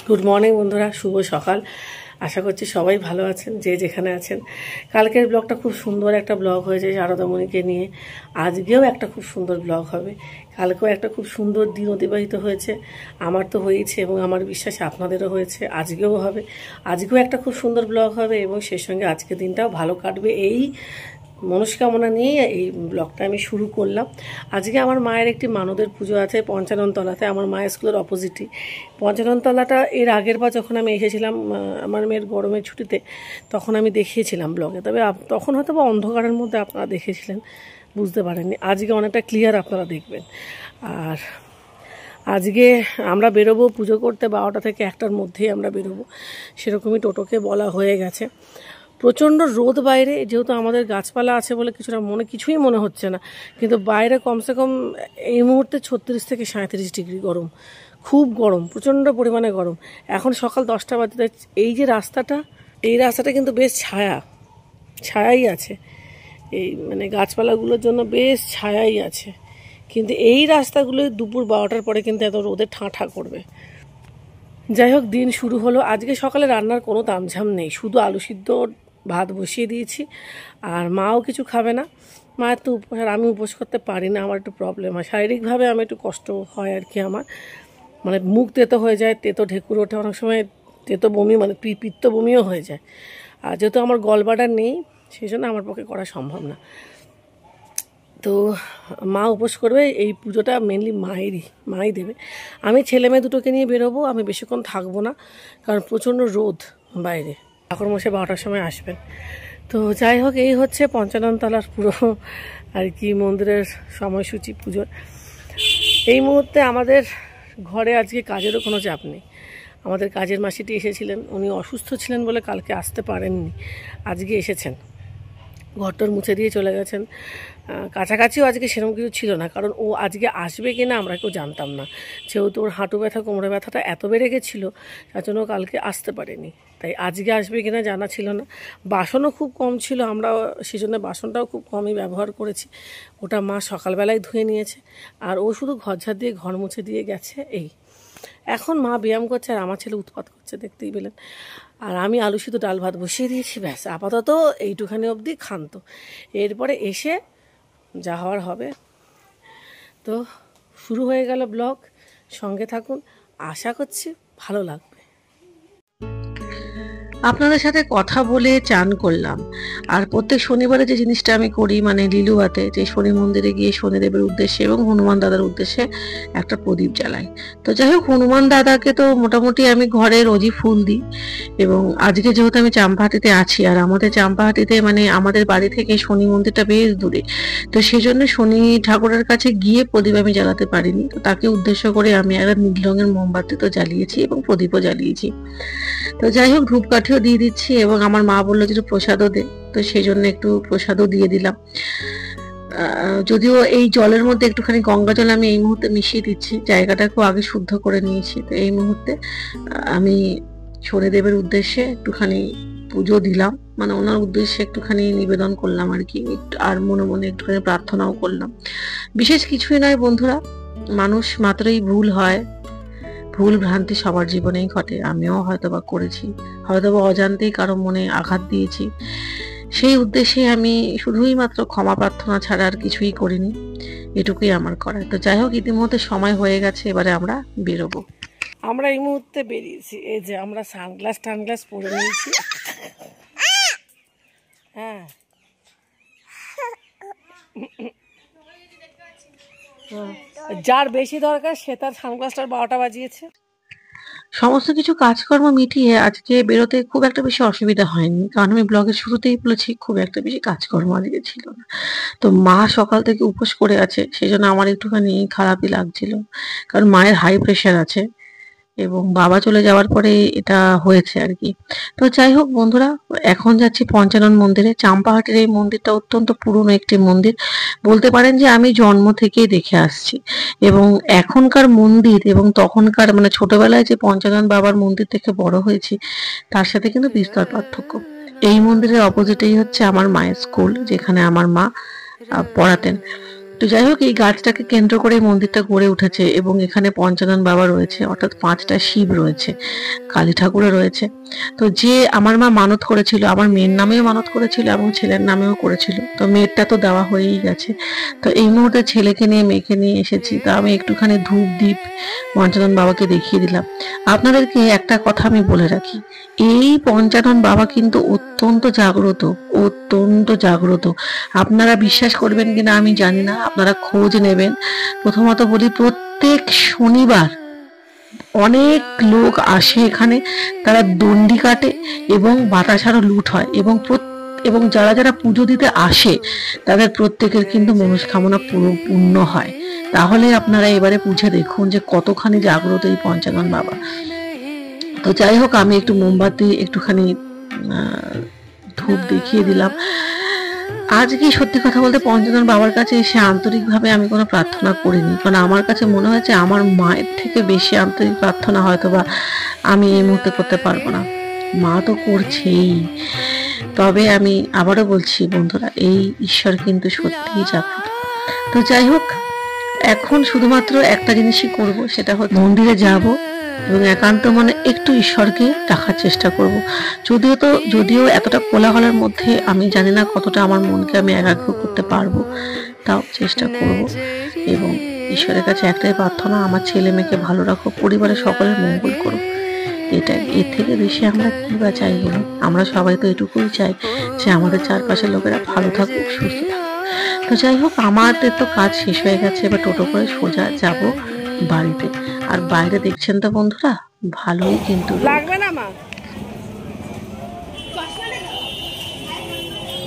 Good morning বন্ধুরা, শুভ সকাল। আশা করছি সবাই ভালো আছেন, যে যেখানে আছেন। কালকের ব্লগটা খুব সুন্দর একটা ব্লগ হয়েছে শারদামণিকে নিয়ে। আজকেও একটা খুব সুন্দর ব্লগ হবে। কালকেও একটা খুব সুন্দর দিন অতিবাহিত হয়েছে, আমার তো হয়েছে এবং আমার বিশ্বাস আপনাদেরও হয়েছে, আজকেও হবে। আজকেও একটা খুব সুন্দর ব্লগ হবে এবং সেই সঙ্গে আজকের দিনটাও ভালো কাটবে, এই মনস্কামনা নিয়ে এই ব্লগটা আমি শুরু করলাম। আজকে আমার মায়ের একটি মানদের পুজো আছে পঞ্চাননতলাতে, আমার মায়ের স্কুলের অপোজিটই। পঞ্চাননতলাটা এর আগের বার যখন আমি এসেছিলাম আমার মেয়ের গরমের ছুটিতে, তখন আমি দেখিয়েছিলাম ব্লগে, তবে তখন হয়তো বা অন্ধকারের মধ্যে আপনারা দেখেছিলেন, বুঝতে পারেননি। আজকে অনেকটা ক্লিয়ার আপনারা দেখবেন। আর আজকে আমরা বেরোবো পুজো করতে, 12টা থেকে 1টার মধ্যেই আমরা বেরোবো, সেরকমই টোটোকে বলা হয়ে গেছে। প্রচণ্ড রোদ বাইরে, যেহেতু আমাদের গাছপালা আছে বলে কিছুই মনে হচ্ছে না, কিন্তু বাইরে কমসে কম এই মুহূর্তে 36 থেকে 37 ডিগ্রি গরম, খুব গরম, প্রচণ্ড পরিমাণে গরম। এখন সকাল 10টা বাজে। এই যে এই রাস্তাটা কিন্তু বেশ ছায়াই আছে, এই মানে গাছপালাগুলোর জন্য বেশ ছায়াই আছে, কিন্তু এই রাস্তাগুলো দুপুর 12টার পরে কিন্তু এত রোদে ঠাঁঠা করবে। যাই হোক, দিন শুরু হলো। আজকে সকালে রান্নার কোনো তামঝাম নেই, শুধু আলু সিদ্ধ ভাত বসিয়ে দিয়েছি। আর মাও কিছু খাবে না, মায়ের তো উপোস, আর আমি উপোস করতে পারি না, আমার একটু প্রবলেম হয় শারীরিকভাবে, আমি একটু কষ্ট হয় আর কি। আমার মানে মুখ তেতো হয়ে যায়, তেতো ঢেকুর ওঠে, অনেক সময় তেতো বমি, মানে পিত্ত বমিও হয়ে যায়। আর যেহেতু আমার গলব্লাডার নেই, সেই জন্য আমার পক্ষে করা সম্ভব না। তো মা উপোস করবে, এই পুজোটা মেনলি মাই দেবে। আমি ছেলে মেয়ে দুটোকে নিয়ে বেরোবো, আমি বেশিক্ষণ থাকবো না, কারণ প্রচণ্ড রোদ বাইরে। ঠাকুরমশাই 12টার সময় আসবেন। তো যাই হোক, এই হচ্ছে পঞ্চাননতলার পুরো আর কি মন্দিরের সময়সূচি পুজোর। এই মুহূর্তে আমাদের ঘরে আজকে কাজেরও কোনো চাপ নেই। আমাদের কাজের মাসিটি এসেছিলেন, উনি অসুস্থ ছিলেন বলে কালকে আসতে পারেননি, আজকে এসেছেন, ঘরটার মুছে দিয়ে চলে গেছেন। কাছাকাছিও আজকে সেরকম কিছু ছিল না, কারণ ও আজকে আসবে কি না আমরা কেউ জানতাম না, যেহেতু ওর হাঁটু ব্যথা কোমরে ব্যথাটা এত বেড়ে গেছিলো, তার জন্য কালকে আসতে পারেনি। তাই আজকে আসবে কিনা জানা ছিল না। বাসনও খুব কম ছিল, আমরা সেই জন্য বাসনটাও খুব কমই ব্যবহার করেছি, ওটা মা সকালবেলায় ধুয়ে নিয়েছে। আর ও শুধু ঘর ঝাড় দিয়ে ঘর মুছে দিয়ে গেছে। এই এখন মা ব্যায়াম করছে আর আমার ছেলে উৎপাত করছে, দেখতেই পেলেন। আর আমি আলু সিদ্ধ ডাল ভাত বসিয়ে দিয়েছি, ব্যাস আপাতত এইটুখানি অবধি ক্ষান্ত। এরপরে এসে যা হওয়ার হবে। তো শুরু হয়ে গেল ব্লগ, সঙ্গে থাকুন, আশা করছি ভালো লাগবে। আপনাদের সাথে কথা বলে চান করলাম। আর প্রত্যেক শনিবারে যে জিনিসটা আমি করি, মানে লিলুয়াতে যে শনি মন্দিরে গিয়ে শনিদেবের উদ্দেশ্যে এবং হনুমান দাদার উদ্দেশ্যে একটা প্রদীপ জ্বালাই। তো যাই হোক, হনুমান দাদাকে তো মোটামুটি আমি ঘরে রোজই ফুল দিই, এবং আজকে যেহেতু আমি চাম্পাহাটিতে আছি, আর আমাদের চাম্পাহাটিতে মানে আমাদের বাড়ি থেকে শনি মন্দিরটা বেশ দূরে, তো সেই জন্য শনি ঠাকুরের কাছে গিয়ে প্রদীপ আমি জ্বালাতে পারিনি। তো তাকে উদ্দেশ্য করে আমি একটা নীল রঙের মোমবাতি তো জ্বালিয়েছি এবং প্রদীপও জ্বালিয়েছি। তো যাই হোক, ধূপকাঠিও দিয়ে দিচ্ছি, এবং আমার মা বললো যে একটু প্রসাদও দে, তো সেই জন্য একটু প্রসাদও দিয়ে দিলাম। যদিও এই জলের মধ্যে একটুখানি গঙ্গা জল আমি এই মুহূর্তে মিশিয়ে দিচ্ছি, জায়গাটাকেও আগে শুদ্ধ করে নিয়েছি। তো এই মুহূর্তে আমি শনিদেবের উদ্দেশ্যে একটুখানি পুজো দিলাম, মানে ওনার উদ্দেশ্যে একটুখানি নিবেদন করলাম আর কি, আর মনে মনে একটুখানি প্রার্থনাও করলাম। বিশেষ কিছুই নয় বন্ধুরা, মানুষ মাত্রই ভুল হয়, ভুল ভ্রান্তি সবার জীবনেই ঘটে, আমিও হয়তোবা করেছি, হয়তোবা অজান্তেই কারো মনে আঘাত দিয়েছি। সেই উদ্দেশ্যে আমি শুধুই মাত্র ক্ষমা প্রার্থনা ছাড়া আর কিছুই করিনি, এটুকুই আমার করা। তো যাই হোক, ইতিমধ্যে সময় হয়ে গেছে, এবারে আমরা বেরোবো। আমরা এই মুহূর্তে বেরিয়েছি, এই যে আমরা সানগ্লাস পরে নিয়েছি। হ্যাঁ, যার বেশি দরকার সে তার সানগ্লাসটার 12টা বাজিয়েছে। সমস্ত কিছু কাজকর্ম মিটিয়ে আজকে বেরোতে খুব একটা বেশি অসুবিধা হয়নি, কারণ আমি ব্লগের শুরুতেই বলেছি খুব একটা বেশি কাজকর্ম আজকে ছিল না। তো মা সকাল থেকে উপোস করে আছে, সেই জন্য আমার একটুখানি খারাপই লাগছিল, কারণ মায়ের হাই প্রেশার আছে এবং বাবা চলে যাওয়ার পরে এটা হয়েছে আর কি। তো যাই হোক বন্ধুরা, এখন যাচ্ছি পঞ্চানন মন্দিরে। চাম্পাহাটির এই মন্দিরটা অত্যন্ত পুরনো একটি মন্দির, বলতে পারেন যে আমি জন্ম থেকেই দেখে আসছি, এবং এখনকার মন্দির এবং তখনকার, মানে ছোটবেলায় যে পঞ্চানন বাবার মন্দির থেকে বড় হয়েছি, তার সাথে কিন্তু বিস্তর পার্থক্য। এই মন্দিরের অপোজিটেই হচ্ছে আমার মায়ের স্কুল, যেখানে আমার মা পড়াতেন। তো যাই হোক, এই গাছটাকে কেন্দ্র করে মন্দিরটা গড়ে উঠেছে এবং এখানে পঞ্চানন বাবা রয়েছে, অর্থাৎ 5টা শিব রয়েছে, কালী ঠাকুরও রয়েছে। তো যে আমার মা মানত করেছিল, আমার মেয়ের নামেও মানত করেছিল এবং ছেলের নামেও করেছিল, তো মেয়েরটা তো দেওয়া হয়েই গেছে। তো এই মুহূর্তে ছেলেকে নিয়ে মেয়েকে নিয়ে এসেছি। তো আমি একটুখানি ধূপ দ্বীপ পঞ্চানন বাবাকে দেখিয়ে দিলাম। আপনাদেরকে একটা কথা আমি বলে রাখি, এই পঞ্চানন বাবা কিন্তু অত্যন্ত জাগ্রত, অত্যন্ত জাগ্রত। আপনারা বিশ্বাস করবেন কিনা আমি জানি না, আপনারা খোঁজ নেবেন। প্রথমত বলি, প্রত্যেক শনিবার অনেক লোক আসে এখানে, তারা দণ্ডি কাটে এবং বাতাসারও লুট হয়, এবং যারা যারা পুজো দিতে আসে তাদের প্রত্যেকের কিন্তু মনস্কামনা পূর্ণ হয়। তাহলে আপনারা এবারে বুঝে দেখুন যে কতখানি জাগ্রত এই পঞ্চানন বাবা। তো যাই হোক, আমি একটু মোমবাতি একটুখানি ধূপ দেখিয়ে দিলাম। আজকে সত্যি কথা বলতে পঞ্চানন বাবার কাছে এসে আন্তরিকভাবে আমি কোনো প্রার্থনা করিনি, কারণ আমার কাছে মনে হয়েছে আমার মায়ের থেকে বেশি আন্তরিক প্রার্থনা হয়তো বা আমি এই মুহূর্তে করতে পারবো না। মা তো করছেই, তবে আমি আবারও বলছি বন্ধুরা, এই ঈশ্বর কিন্তু সত্যিই জাগ্রত। তো যাই হোক, এখন শুধুমাত্র একটা জিনিসই করব, সেটা হচ্ছে মন্দিরে যাব এবং একান্ত মনে একটু ঈশ্বরকে ডাকার চেষ্টা করব। যদিও এতটা কোলাহলের মধ্যে আমি জানি না কতটা আমার মনকে আমি একাগ্র করতে পারবো, তাও চেষ্টা করব। এবং ঈশ্বরের কাছে একটাই প্রার্থনা, আমার ছেলে মেয়েকে ভালো রাখো, পরিবারের সকলের মঙ্গল করো। এটাই, এর থেকে বেশি আমরা কি বা চাই বলুন? আমরা সবাই তো এটুকুই চাই যে আমাদের চারপাশের লোকেরা ভালো থাকুক, সুস্থ থাকুক। তো যাই হোক, আমাদের তো কাজ শেষ হয়ে গেছে, এবার টোটো করে সোজা যাব বাড়িতে। আর বাইরে দেখছেন তো বন্ধুরা, ভালোই কিন্তু লাগবে না মা,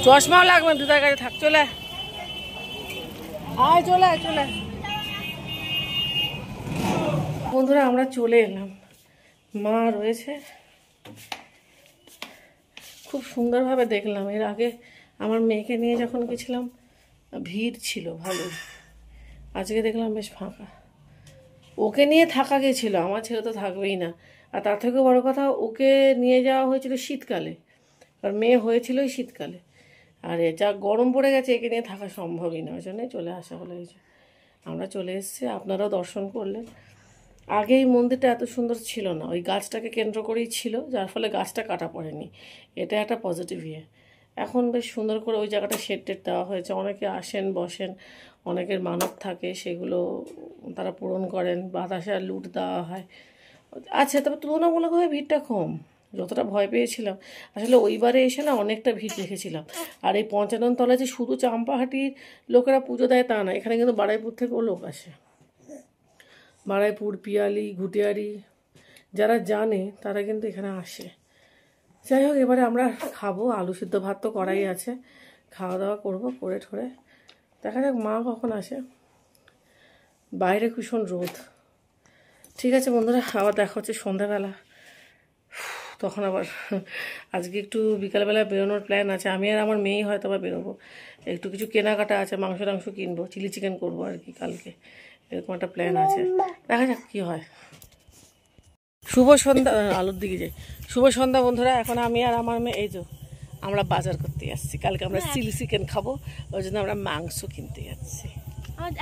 চশমাও লাগবে, দুটার কাছে থাক। চলে আয়, চলে আয়, চলে। বন্ধুরা, আমরা চলে এলাম। মা রয়েছে, খুব সুন্দরভাবে দেখলাম। এর আগে আমার মেয়েকে নিয়ে যখন গেছিলাম ভিড় ছিল ভালো, আজকে দেখলাম বেশ ফাঁকা। ওকে নিয়ে থাকা গেছিল, আমার ছেলে তো থাকবেই না। আর তার থেকেও বড় কথা, ওকে নিয়ে যাওয়া হয়েছিল শীতকালে, আর মেয়ে হয়েছিল শীতকালে। আর যা গরম পড়ে গেছে, একে নিয়ে থাকা সম্ভবই না, ওই জন্যই চলে আসা হলো। আমরা চলে এসেছি, আপনারাও দর্শন করলেন। আগে এই মন্দিরটা এত সুন্দর ছিল না, ওই গাছটাকে কেন্দ্র করেই ছিল, যার ফলে গাছটা কাটা পড়েনি। এটা একটা পজিটিভ ইয়ে। এখন বেশ সুন্দর করে ওই জায়গাটা শেড টেড দেওয়া হয়েছে, অনেকে আসেন বসেন, অনেকের মানত থাকে, সেগুলো তারা পূরণ করেন, বাতাসা লুট দেওয়া হয়। আচ্ছা, তবে তুলনামূলকভাবে ভিড়টা কম, যতটা ভয় পেয়েছিলাম। আসলে ওইবারে এসে না অনেকটা ভিড় দেখেছিলাম। আর এই পঞ্চানন তলায় যে শুধু চাম্পাহাটির লোকেরা পুজো দেয় তা না, এখানে কিন্তু বারুইপুর থেকেও লোক আসে। বারুইপুর, পিয়ালি, ঘুটিয়ারি, যারা জানে তারা কিন্তু এখানে আসে। যাই হোক, এবারে আমরা খাবো। আলু সিদ্ধ ভাত তো করাই আছে, খাওয়া দাওয়া করবো, করে ঠোরে দেখা যাক মা কখন আসে। বাইরে ভীষণ রোদ। ঠিক আছে বন্ধুরা, আবার দেখা হচ্ছে সন্ধ্যাবেলা। তখন আবার আজকে একটু বিকালবেলা বেরোনোর প্ল্যান আছে। আমি আর আমার মেয়েই হয়তো আবার বেরোবো, একটু কিছু কেনাকাটা আছে, মাংস টাংস কিনবো, চিলি চিকেন করবো আর কি কালকে, এরকম একটা প্ল্যান আছে। দেখা যাক কী হয়। শুভ সন্ধ্যা, আলোর দিকে যাই। শুভ সন্ধ্যা বন্ধুরা। এখন আমি আর আমার মেয়ে এই যে আমরা বাজার করতে যাচ্ছি, কালকে আমরা চিলি চিকেন খাবো, ওই জন্য আমরা মাংস কিনতে যাচ্ছি।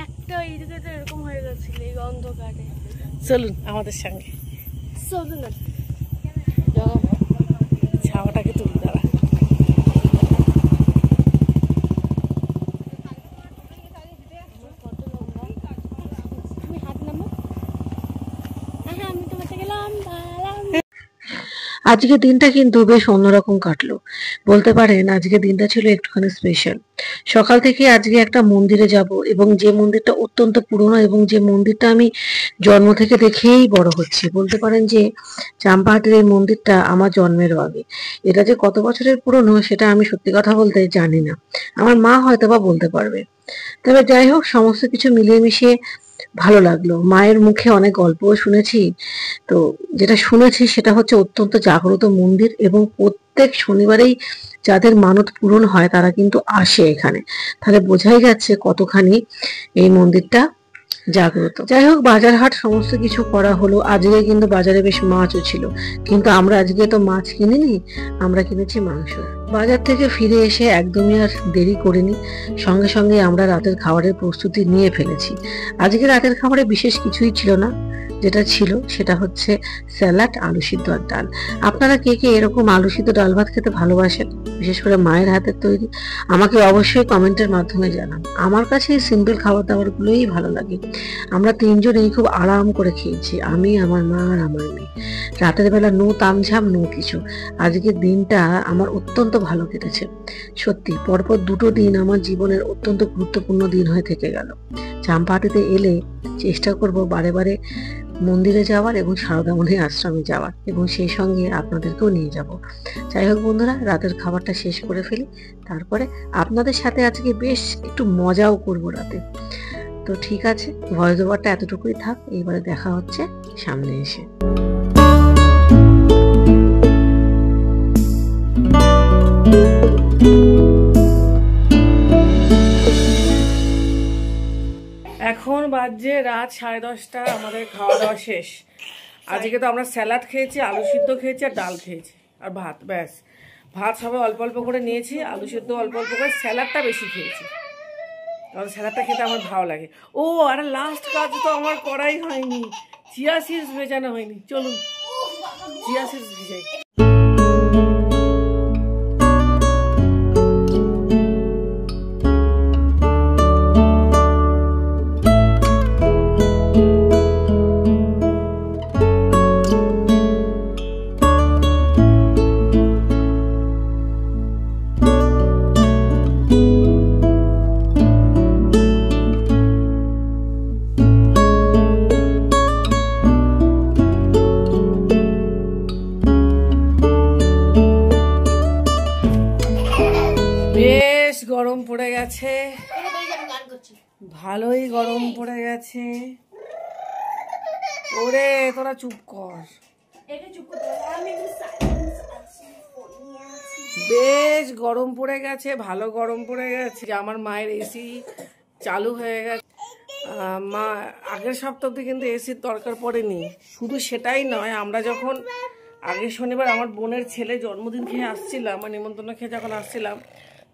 একটা এরকম হয়ে গেছিল এই অন্ধকারে। চলুন আমাদের সঙ্গে, চলুন। ছাওয়াটাকে তুলি দাঁড়া। আজকের দিনটা কিন্তু বেশ অন্যরকম কাটলো বলতে পারেন। আজকের দিনটা ছিল একটুখানি স্পেশাল। সকাল থেকে আজকে একটা মন্দিরে যাব, এবং যে মন্দিরটা অত্যন্ত পুরনো, এবং যে মন্দিরটা আমি জন্ম থেকে দেখেই বড় হচ্ছি। বলতে পারেন যে চাম্পাহাটির এই মন্দিরটা আমার জন্মেরও আগে। এটা যে কত বছরের পুরনো সেটা আমি সত্যি কথা বলতে জানি না, আমার মা হয়তো বা বলতে পারবে। তবে যাই হোক, সমস্ত কিছু মিলিয়ে মিশিয়ে ভালো লাগলো। মায়ের মুখে অনেক গল্পও শুনেছি। তো যেটা শুনেছি সেটা হচ্ছে অত্যন্ত জাগ্রত মন্দির, এবং প্রত্যেক শনিবারেই যাদের মানত পূরণ হয় তারা কিন্তু আসে এখানে। তাহলে বোঝাই যাচ্ছে কতখানি এই মন্দিরটা জাগ্রত। যাই হোক, বাজার হাট সমস্ত কিছু করা হলো। আজকে কিন্তু বাজারে বেশ মাছও ছিল, কিন্তু আমরা আজকে তো মাছ কিনিনি, আমরা কিনেছি মাংস। বাজার থেকে ফিরে এসে একদমই আর দেরি করিনি, সঙ্গে সঙ্গে আমরা রাতের খাবারের প্রস্তুতি নিয়ে ফেলেছি। আজকে রাতের খাবারে বিশেষ কিছুই ছিল না, যেটা ছিল সেটা হচ্ছে স্যালাড, আলু সিদ্ধ আর ডাল। আপনারা কে কে এরকম আলু সিদ্ধ ডাল ভাত খেতে ভালোবাসেন, বিশেষ করে মায়ের হাতের তৈরি, আমাকে অবশ্যই কমেন্টের মাধ্যমে জানান। আমার কাছে এই সিম্পল খাবার দাবার গুলোই ভালো লাগে। আমরা তিনজনেই খুব আরাম করে খেয়েছি, আমি, আমার মা আর আমার মেয়ে। রাতের বেলা নো তামঝাম, নো কিছু। আজকের দিনটা আমার অত্যন্ত ভালো কেটেছে। সত্যি, পরপর দুটো দিন আমার জীবনের অত্যন্ত গুরুত্বপূর্ণ দিন হয়ে থেকে গেল। চাম্পাহাটিতে এলে চেষ্টা করব বারে বারে মন্দিরে যাওয়ার এবং সারদামণি আশ্রমে যাওয়ার, এবং সেই সঙ্গে আপনাদেরকেও নিয়ে যাব। যাই হোক বন্ধুরা, রাতের খাবারটা শেষ করে ফেলি, তারপরে আপনাদের সাথে আজকে বেশ একটু মজাও করব রাতে। তো ঠিক আছে, ভয়েস ওভারটা এতটুকুই থাক, এইবারে দেখা হচ্ছে সামনে এসে। এখন বাজে রাত 10:30, আমাদের খাওয়া দাওয়া শেষ। আজকে তো আমরা স্যালাড খেয়েছি, আলু সিদ্ধ খেয়েছি আর ডাল খেয়েছি আর ভাত, ব্যাস। ভাত সবাই অল্প অল্প করে নিয়েছি, আলু সিদ্ধ অল্প অল্প করে, স্যালাডটা বেশি খেয়েছি কারণ স্যালাডটা খেতে আমার ভালো লাগে। ও আর লাস্ট কাজ তো আমার করাই হয়নি, চিয়া সিডস ভেজানো হয়নি। চলুন চিয়া সিডস ভেজাই। গরম পড়ে গেছে, ভালোই গরম পড়ে গেছে। ওরে তোরা চুপ কর, বেশ গরম পড়ে গেছে, ভালো গরম পড়ে গেছে। আমার মায়ের এসি চালু হয়ে গেছে। মা আগের সপ্তাহ অব্দি কিন্তু এসির দরকার পড়েনি। শুধু সেটাই নয়, আমরা যখন আগের শনিবার আমার বোনের ছেলে জন্মদিন খেয়ে আসছিলাম, মানে নিমন্ত্রণ খেয়ে যখন আসছিলাম,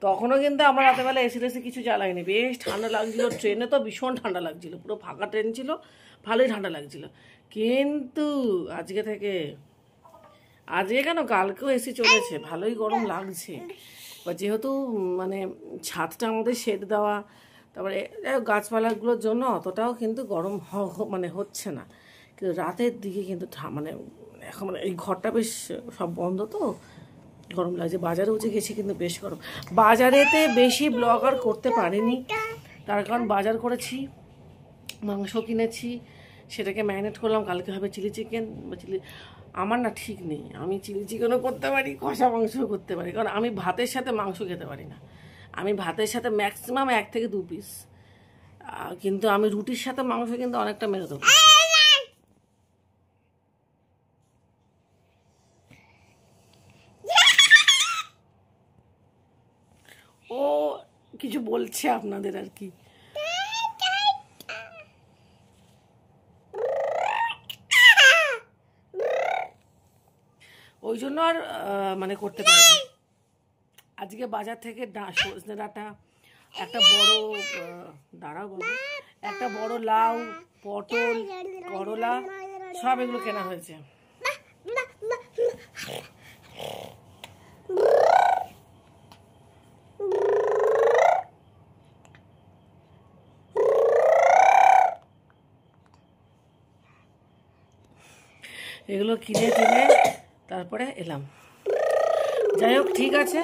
তখনও কিন্তু আমরা রাতেবেলা এসি টেসি কিছু জ্বালাইনি। বেশ ঠান্ডা লাগছিল, ট্রেনে তো ভীষণ ঠান্ডা লাগছিল, পুরো ফাঁকা ট্রেন ছিল, ভালোই ঠান্ডা লাগছিল। কিন্তু আজকে কেন, কালকেও এসি চলেছে, ভালোই গরম লাগছে। বা যেহেতু মানে ছাদটা আমাদের শেড দেওয়া, তারপরে গাছপালাগুলোর জন্য অতটাও কিন্তু গরম মানে হচ্ছে না। কিন্তু রাতের দিকে কিন্তু মানে এখন মানে এই ঘরটা বেশ সব বন্ধ তো গরম লাগছে। বাজারেও যে গেছি কিন্তু বেশ গরম। বাজারেতে বেশি ব্লগ আর করতে পারিনি, তার কারণ বাজার করেছি, মাংস কিনেছি, সেটাকে ম্যারিনেট করলাম, কালকে হবে চিলি চিকেন বা আমার না ঠিক নেই, আমি চিলি চিকেনও করতে পারি, কষা মাংসও করতে পারি, কারণ আমি ভাতের সাথে মাংস খেতে পারি না। আমি ভাতের সাথে ম্যাক্সিমাম 1 থেকে 2 পিস, কিন্তু আমি রুটির সাথে মাংস কিন্তু অনেকটা মেরে দেবো। ও কিছু বলছে আপনাদের আর কি। ওই জন্য আর মানে করতে পারবো। আজকে বাজার থেকে সজনে ডাঁটা, একটা বড় একটা বড় লাউ, পটল, করলা, সব এগুলো কেনা হয়েছে। এগুলো কিনে তারপরে এলাম। যাই হোক, ঠিক আছে,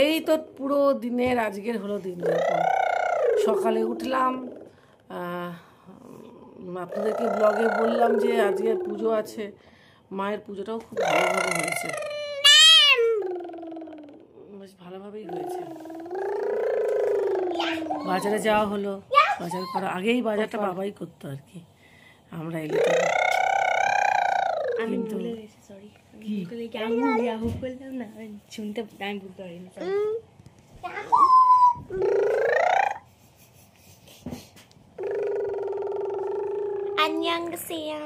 এই তো পুরো দিনের আজকের হলো দিন। সকালে উঠলাম, আপনাদেরকে ব্লগে বললাম যে আজকে পুজো আছে, মায়ের পুজোটাও খুব ভালোভাবে হয়েছে, বেশ ভালোভাবেই হয়েছে। বাজারে যাওয়া হলো, বাজার করা আগেই বাজারটা বাবাই করতো আর কি, আমরা এলে কিন্তু শুনতে আমি বুঝতে পারিনি। Lucia.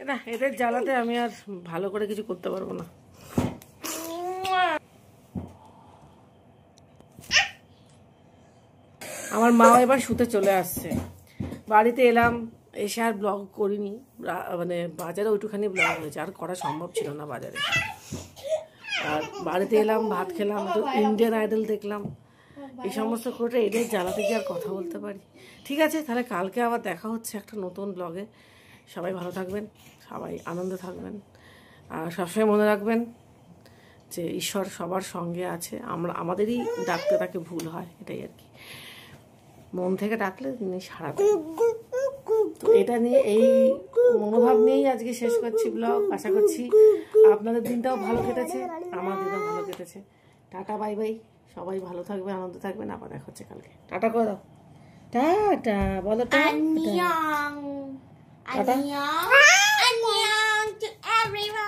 না, এদের জ্বালাতে আমি আর ভালো করে কিছু করতে পারবো না। আমার মা এবার শুতে চলে আসছে। বাড়িতে এলাম, এসে আর ব্লগ করিনি, মানে বাজারে ওইটুখানি ব্লগ হয়েছে, আর করা সম্ভব ছিল না বাজারে। আর বাড়িতে এলাম, ভাত খেলাম, তো ইন্ডিয়ান আইডল দেখলাম, এই সমস্ত করে এদের জ্বালাতে কি আর কথা বলতে পারি। ঠিক আছে, তাহলে কালকে আবার দেখা হচ্ছে একটা নতুন ব্লগে। সবাই ভালো থাকবেন, সবাই আনন্দে থাকবেন, আর সবসময় মনে রাখবেন যে ঈশ্বর সবার সঙ্গে আছে। আমাদেরই ডাকতে তাকে ভুল হয়, এটাই আর কি। মন থেকে ডাকলে তিনি সাড়া দেন। তো এটা নিয়ে, এই মনোভাব নিয়েই আজকে শেষ করছি ব্লগ। আশা করছি আপনাদের দিনটাও ভালো কেটেছে, আমার দিনটাও ভালো কেটেছে। Tata, bye bye. সবাই ভালো থাকবে, আনন্দ থাকবেন। আবার দেখা হচ্ছে কালকে। টাটা করে দাও। টাটা বলো। Annyeong. Annyeong. Annyeong to everyone.